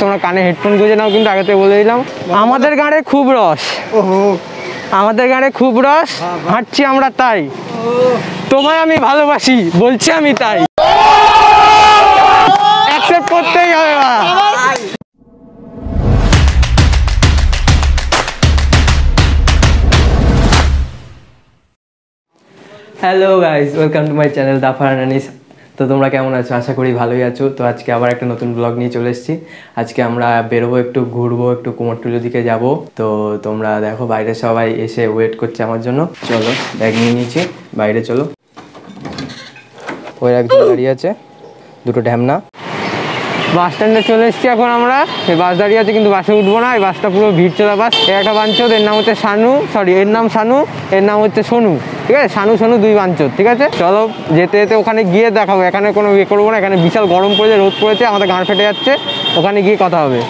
তোমরা কানে হেডফোন গুঁজে নাও, কিন্তু আগে থেকে বলে দিলাম আমাদের গানে খুব রস, আমাদের গানে খুব রস, হাঁটছি আমরা তাই, তোমায় আমি ভালোবাসি বলছি আমি তাই, অ্যাকসেপ্ট করতেই হবে। Hello guys, welcome to my channel the Farhan Anis. তো তোমরা কেমন আছো? আশা করি ভালোই আছো। তো আজকে আবার একটা নতুন ব্লগ নিয়ে চলে এসেছি। আজকে আমরা বেরোবো, একটু ঘুরবো, একটু কুমোরটুলির দিকে যাব। তো তোমরা দেখো বাইরে সবাই এসে ওয়েট করছে আমার জন্য। চলো ব্যাগ নিয়ে নিয়েছি, বাইরে চলো। ওই একজন দাঁড়িয়ে আছে, দুটো ঢ্যামনা। বাস স্ট্যান্ডে চলে এসেছি এখন আমরা। এই বাস দাঁড়িয়ে আছে, কিন্তু বাসে উঠবো না, এই বাসটা পুরো ভিড় চলা বাস। একটা বাঞ্চদ, এর নাম হচ্ছে শানু, সরি এর নাম শানু, এর নাম হচ্ছে সোনু, ঠিক আছে? শানু সোনু দুই বাঞ্চদ, ঠিক আছে? চলো যেতে যেতে ওখানে গিয়ে দেখাবো। এখানে কোনো ইয়ে করবো না, এখানে বিশাল গরম পড়েছে, রোদ পড়েছে, আমাদের গাঁট ফেটে যাচ্ছে। ওখানে গিয়ে কথা হবে।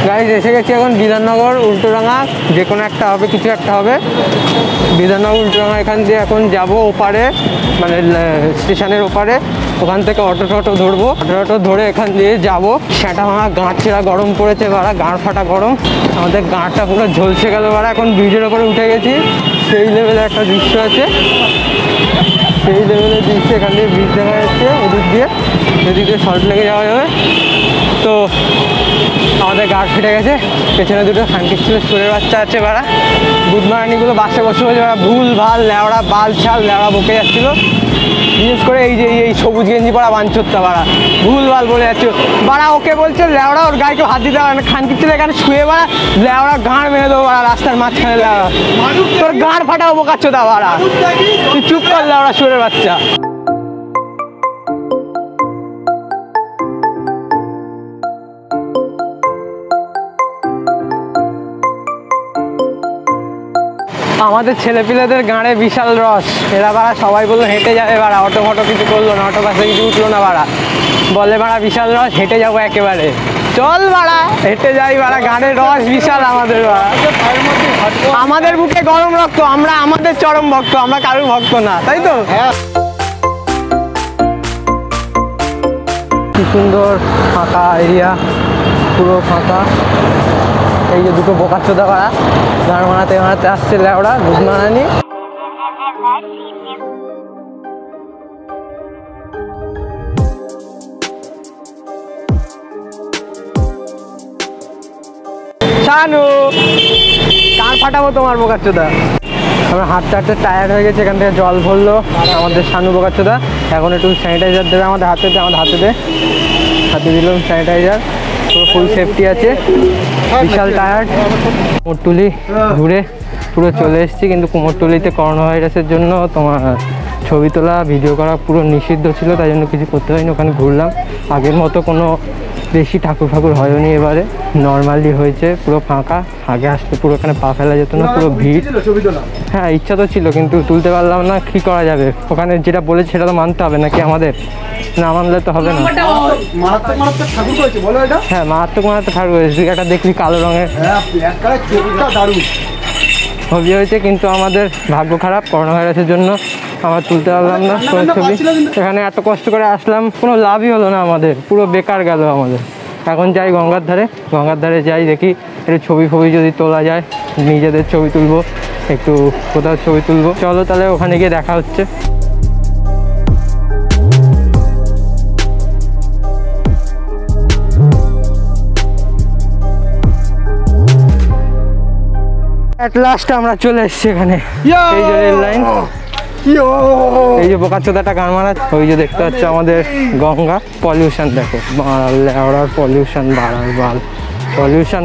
গাইজ এসে গেছি এখন বিধাননগর উল্টোডাঙা, যে কোনো একটা হবে, কিছু একটা হবে। বিধাননগর উল্টোডাঙা এখান দিয়ে এখন যাব ওপারে, মানে স্টেশনের ওপারে। ওখান থেকে অটো টটো ধরবো, অটো ধরে এখান দিয়ে যাবো। সেটা ভাঙা গাঁট ছেঁড়া গরম পড়েছে বাড়া, গাঁট ফাটা গরম, আমাদের গাঁটটা পুরো ঝলসে গেল বাড়া। এখন ব্রিজের ওপরে উঠে গেছি, সেই লেভেলে একটা দৃশ্য আছে, সেই লেভেলের দৃশ্য। এখান দিয়ে ব্রিজ দেখা যাচ্ছে, ওদিক দিয়ে শর্ট লেগে যাওয়া যাবে। তো আমাদের গাঁট ফেটে গেছে, পেছনে দুটো খানকির ছিল সুরের বাচ্চা আছে বাড়া। বুধমারানিগুলো বাসে বসে বসে ওরা ভুল ভাল লেওড়া বাল ছাল লেওড়া বকে যাচ্ছিলো। বিশেষ করে এই সবুজ গেঞ্জি পরা বাঞ্চোরটা বাড়া ভুল ভাল বলে যাচ্ছিল বাড়া। ওকে বলছে লেওড়া, ওর গায়ে কেউ হাত দিতে পারে না। খানকির ছিল এখানে শুয়ে বাড়া, লেওড়া গাঁড় মেরে দেবো বাড়া, রাস্তার মাঝখানে লেওড়া, তোর গাঁড় ফাটাও বোকাচ্ছোদা বাড়া। তুই চুপ কর লেওড়া সুরের বাচ্চা। আমাদের ছেলেপিলেদের গাঁড়ে বিশাল রস, এরা বাড়া সবাই বললো হেঁটে যাবে বাড়া, অটো ফটো কিছু করলো না, অটো বাসে কিছু উঠলো না বাড়া, বলে বাড়া বিশাল রস, হেঁটে যাবো একেবারে। চল বাড়া হেঁটে যাই বাড়া, গাঁড়ের রস বিশাল আমাদের বাড়া। আমাদের বুকে গরম রক্ত, আমরা আমাদের চরম ভক্ত, আমরা কারোর ভক্ত না, তাই তো? কি সুন্দর ফাঁকা এরিয়া, পুরো ফাঁকা। এই যে দুটো বোকাচ্চোদা বাড়া গাড় মারাতে আসছে লেওড়া বুধমারানি। শানু কান ফাটাবো তোমার বোকাচ্চোদা। আমরা হাঁটতে হাঁটতে টায়ার্ড হয়ে গেছে, এখান থেকে জল ভরলো আমাদের শানু বোকাচ্চোদা। এখন একটু স্যানিটাইজার দেবে আমাদের হাতে দিলাম স্যানিটাইজার, পুরো ফুল সেফটি আছে। বিশাল টায়ার্ড। কুমোরটুলি ঘুরে পুরো চলে এসেছি, কিন্তু কুমোরটুলিতে করোনা ভাইরাসের জন্য তোমার ছবি তোলা ভিডিও করা পুরো নিষিদ্ধ ছিল, তাই জন্য কিছু করতে হয়নি। ওখানে ঘুরলাম, আগের মতো কোনো বেশি ঠাকুর ফাকুর হয়নি, এবারে নর্মালি হয়েছে, পুরো ফাঁকা। আগে আসলে পুরো এখানে পা ফেলা যেত না, পুরো ভিড়। হ্যাঁ ইচ্ছা তো ছিল, কিন্তু তুলতে পারলাম না, কী করা যাবে? ওখানে যেটা বলেছে সেটা তো মানতে হবে নাকি আমাদের, না মানলে তো হবে না। হ্যাঁ মারাত্মক ঠাকুর হয়েছে, একটা দেখলি কালো রঙের ছবি হয়েছে, কিন্তু আমাদের ভাগ্য খারাপ, করোনা ভাইরাসের জন্য আমরা তুলতে পারলাম না কোনো ছবি। এখানে এত কষ্ট করে আসলাম, কোনো লাভই হলো না আমাদের, পুরো বেকার গেল আমাদের। এখন যাই গঙ্গার ধারে যাই, দেখি একটু ছবি যদি তোলা যায়, নিজেদের ছবি তুলবো, একটু কোথাও ছবি তুলবো। চলো তাহলে ওখানে গিয়ে দেখা হচ্ছে। এট লাস্ট আমরা চলে এসেছি এখানে, এই যে রেল লাইন, এই যে বোকাচ্চোদাটা গান মারা, ওই যে দেখতে পাচ্ছ আমাদের গঙ্গা। পলিউশন দেখো, লেওড়ার পলিউশন, বাড়ার বাল, পলিউশন।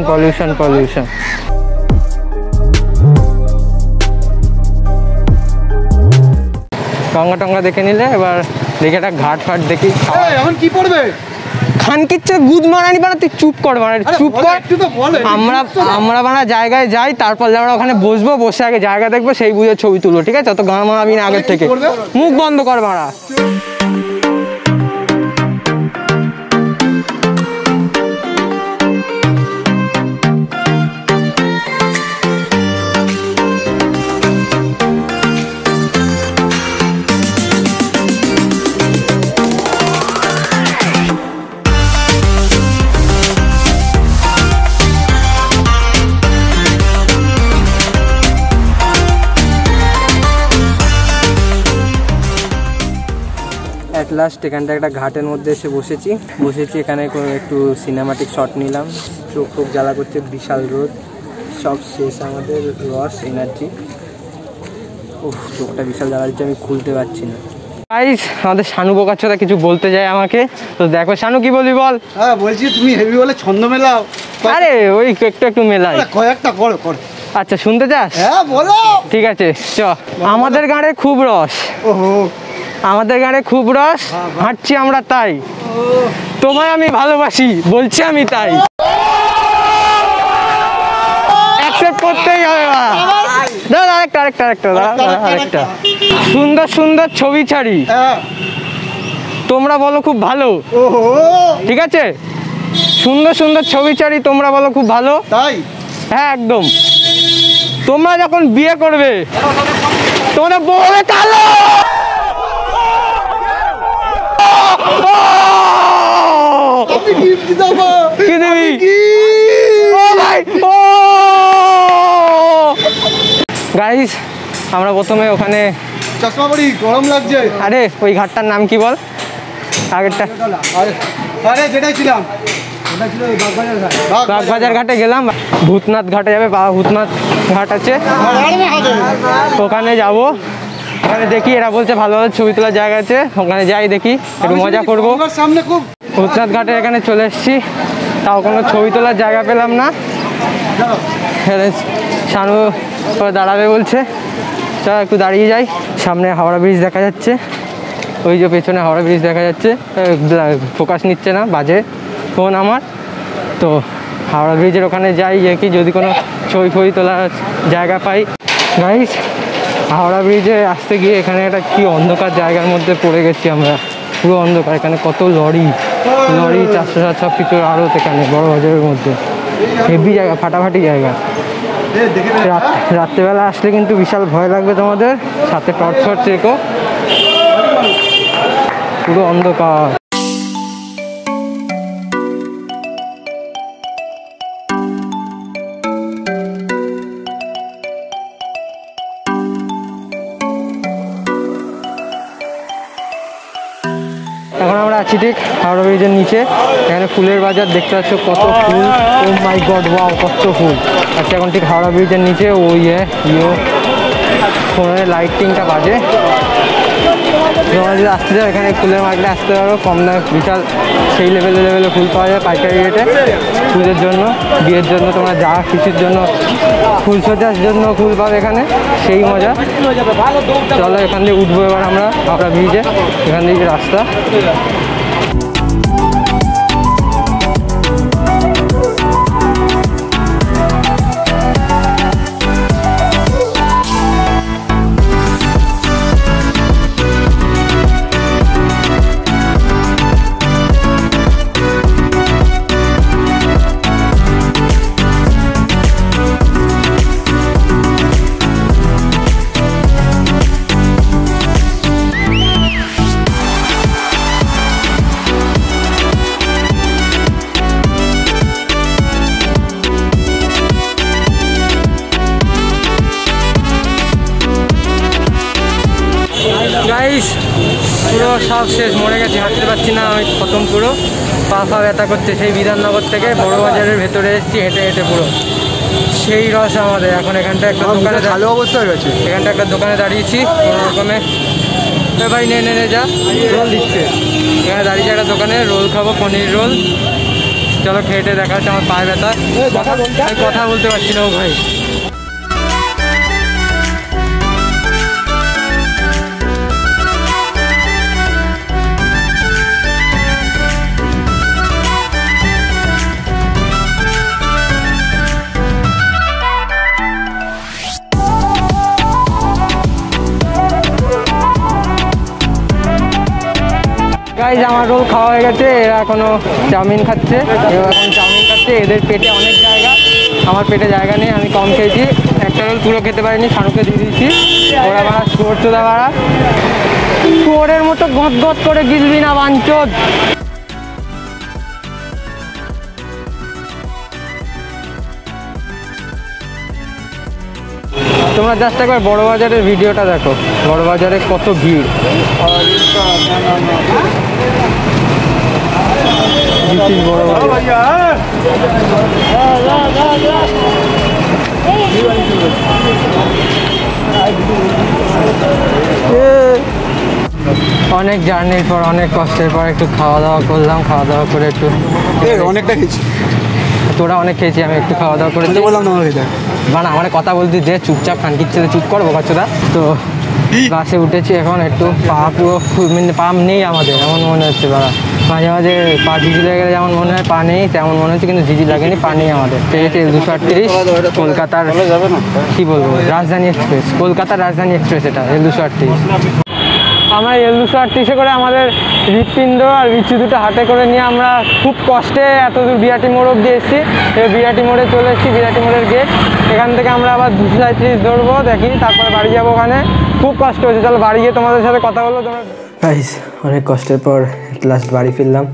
গঙ্গা টঙ্গা দেখে নিলে এবার দেখে একটা ঘাট ফাট দেখি। এখন কি পড়বে? খানকিচ্ছে গুদ মারানি বানা, তুই চুপ কর বানা, চুপ কর। আমরা বানা জায়গায় যাই, তারপর আমরা ওখানে বসবো, বসে আগে জায়গা দেখবো, সেই বুঝে ছবি তুলবো, ঠিক আছে? অত গান মারাবি না আগের থেকে, মুখ বন্ধ কর মারা। লাস্ট এখানটা একটা ঘাটের মধ্যে এসে বসেছি এখানে একটু সিনেমাটিক শট নিলাম। চোখ টোক জ্বালা করছে, বিশাল রোদ, সব শেষ আমাদের রস এনার্জি। উফ, চোখটা বিশাল জ্বালা দিচ্ছে, আমি খুলতে পারছি না। গাইস, আমাদের শানু বোকাচ্ছটা কিছু বলতে যায় আমাকে, তো দেখো শানু কি বলবি বল। হ্যাঁ বলছি, তুমি হেভি বলে ছন্দ মেলাও। আরে ওই একটু মেলাই, কয়েকটা করো। আচ্ছা শুনতে চাস? হ্যাঁ বলো। ঠিক আছে চ। আমাদের গানে খুব রস, ওহো আমাদের গানে খুব রস, হাঁটছি আমরা তাই, তোমায় আমি ভালোবাসি বলছি আমি তাই, অ্যাকসেপ্ট করতেই হবে। দাঁড়া আরেকটা সুন্দর সুন্দর ছবি ছাড়ি, তোমরা বলো খুব ভালো। ঠিক আছে, সুন্দর সুন্দর ছবি ছাড়ি, তোমরা বলো খুব ভালো। তাই? হ্যাঁ একদম। তোমরা যখন বিয়ে করবে তোমরা বলবে কালো। গাইস, আমরা প্রথমে ওখানে চশমা পরি, গরম লাগছে। আরে ওই ঘাটটার নাম কি বল? আগেরটা আরে যেটাই ছিলাম, বাগবাজার ঘাটে গেলাম, ভূতনাথ ঘাটে যাবে, ভূতনাথ ঘাট আছে ওখানে যাব। ওখানে দেখি, এরা বলছে ভালো ভালো ছবি তোলার জায়গা আছে, ওখানে যাই দেখি, একটু মজা করবো। সামনে খুব ভূতনাথ ঘাটের এখানে চলে এসেছি, তাও কোনো ছবি তোলার জায়গা পেলাম না। শানু দাঁড়াবে বলছে, চল একটু দাঁড়িয়ে যাই। সামনে হাওড়া ব্রিজ দেখা যাচ্ছে, ওই যে পেছনে হাওড়া ব্রিজ দেখা যাচ্ছে, ফোকাস নিচ্ছে না, বাজে ফোন আমার। তো হাওড়া ব্রিজের ওখানে যাই, কি যদি কোনো ছবি ফবি তোলার জায়গা পাই। গাইস, হাওড়া ব্রিজে আসতে গিয়ে এখানে একটা কি অন্ধকার জায়গার মধ্যে পড়ে গেছি আমরা, পুরো অন্ধকার। এখানে কত লরি 407 সব কিছু আরও, এখানে বড় বাজারের মধ্যে হেভি জায়গা, ফাটাফাটি জায়গা। রাত্রেবেলা আসলে কিন্তু বিশাল ভয় লাগবে তোমাদের, সাথে টর্চ রেখো, পুরো অন্ধকার। এখন আমরা আছি ঠিক হাওড়া ব্রিজের নিচে, এখানে ফুলের বাজার দেখতে পাচ্ছ, কত ফুল, ও মাই গড ওয়াও কত ফুল। আচ্ছা এখন ঠিক হাওড়া ব্রিজের নিচে, ওই ফোনের লাইটিংটা বাজে। তোমরা যদি আসতে চাও এখানে ফুলের মার্কেটে আসতে পারো, কম দামে বিশাল সেই লেভেলে ফুল পাওয়া যায় পাইকারি রেটে। পুজোর জন্য, বিয়ের জন্য, তোমরা যা কিছুর জন্য, ফুল সজ্জার জন্য ফুল পাবে এখানে, সেই মজা। চলো এখান দিয়ে উঠবো এবার আমরা হাওড়া ব্রিজে, এখান থেকে রাস্তা। গাইস, পুরো সব শেষ, মরে গেছি, হাঁটতে পারছি না আমি, খতম পুরো, পা ব্যথা করছে। সেই বিধাননগর থেকে বড় বাজারের ভেতরে এসেছি হেঁটে পুরো, সেই রস আমাদের। এখন এখানটা একটা দোকানে ভালো অবস্থা হয়ে গেছে, এখানটা একটা দোকানে দাঁড়িয়েছি কোনো রকমে। ভাই নে যা, রোল দিচ্ছে, এখানে দাঁড়িয়েছে একটা দোকানে, রোল খাবো, পনির রোল। চলো খেটে দেখা হচ্ছে, আমার পায়ে ব্যথা, কথা বলতে পারছি না ও ভাই। গাইজ আমার রোল খাওয়া হয়ে গেছে, এরা এখনো চাউমিন খাচ্ছে, এদের পেটে অনেক জায়গা, আমার পেটে জায়গা নেই, আমি কম খেয়েছি, একটা রোল পুরো খেতে পারিনি, শানুকে দিয়ে দিয়েছি। ওরা বাড়া চোর চোদা বাড়া, চোরের মতো গদ গদ করে গিলবি না বাঞ্চোদ। তোমরা জাস্ট একবার বড় বাজারের ভিডিওটা দেখো, বড় বাজারে কত ভিড়। বড় বাজার অনেক জার্নির পর, অনেক কষ্টের পর একটু খাওয়া দাওয়া করলাম, খাওয়া দাওয়া করে একটু অনেকটা খেয়েছি, তোরা অনেক খেয়েছি, আমি একটু খাওয়া দাওয়া করে বললাম না খেতে মানে আমার কথা বলতে যে চুপচাপ খানকির ছেলে চুপ করবো বাচ্চারা। তো বাসে উঠেছি এখন, একটু পা পুরো পাম নেই আমাদের, এমন মনে হচ্ছে বাড়া, মাঝে মাঝে পা ঝিঝি লেগে গেলে যেমন মনে হয় পা নেই তেমন মনে হচ্ছে, কিন্তু ঝিঝি লাগেনি, পা নেই আমাদের। পেয়েছে 238 কলকাতার, কী বলবো, রাজধানী এক্সপ্রেস, কলকাতার রাজধানী এক্সপ্রেস, এটা L238। আমরা L238 করে আমাদের হৃৎপিণ্ড আর বিচ্ছু দুটো হাতে করে নিয়ে আমরা খুব কষ্টে এত দূর বিরাটি মোড় অব্দি এসেছি। এই বিরাটি মোড়ে চলে এসেছি, বিরাটি মোড়ের গেট, এখান থেকে আমরা আবার 237 ধরবো, দেখি তারপরে বাড়ি যাবো। ওখানে খুব কষ্ট হচ্ছে, চলো বাড়ি গিয়ে তোমাদের সাথে কথা বলবো। তোমরা গাইস অনেক কষ্টের পর লাস্ট বাড়ি ফিরলাম।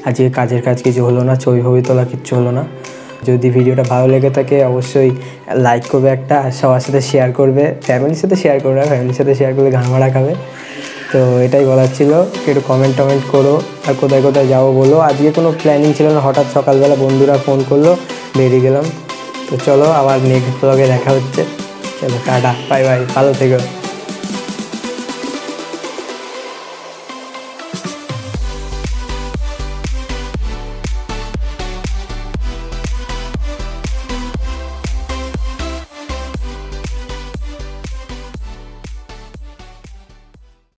আজকে কাজের কাজ কিছু হলো না, ছবি ফবি তোলা কিচ্ছু হলো না। যদি ভিডিওটা ভালো লেগে থাকে অবশ্যই লাইক করবে একটা, আর সবার সাথে শেয়ার করবে, ফ্যামিলির সাথে শেয়ার করবে, ফ্যামিলির সাথে শেয়ার করলে ঘাড় মারা খাবে। তো এটাই বলার ছিল, একটু কমেন্ট টমেন্ট করো, আর কোথায় কোথায় যাবো বলো। আজকে কোনো প্ল্যানিং ছিল না, হঠাৎ সকালবেলা বন্ধুরা ফোন করলো, বেরিয়ে গেলাম। তো চলো আবার নেক্সট ব্লগে দেখা হচ্ছে, চলো টাটা, বাই বাই, ভালো থেকো।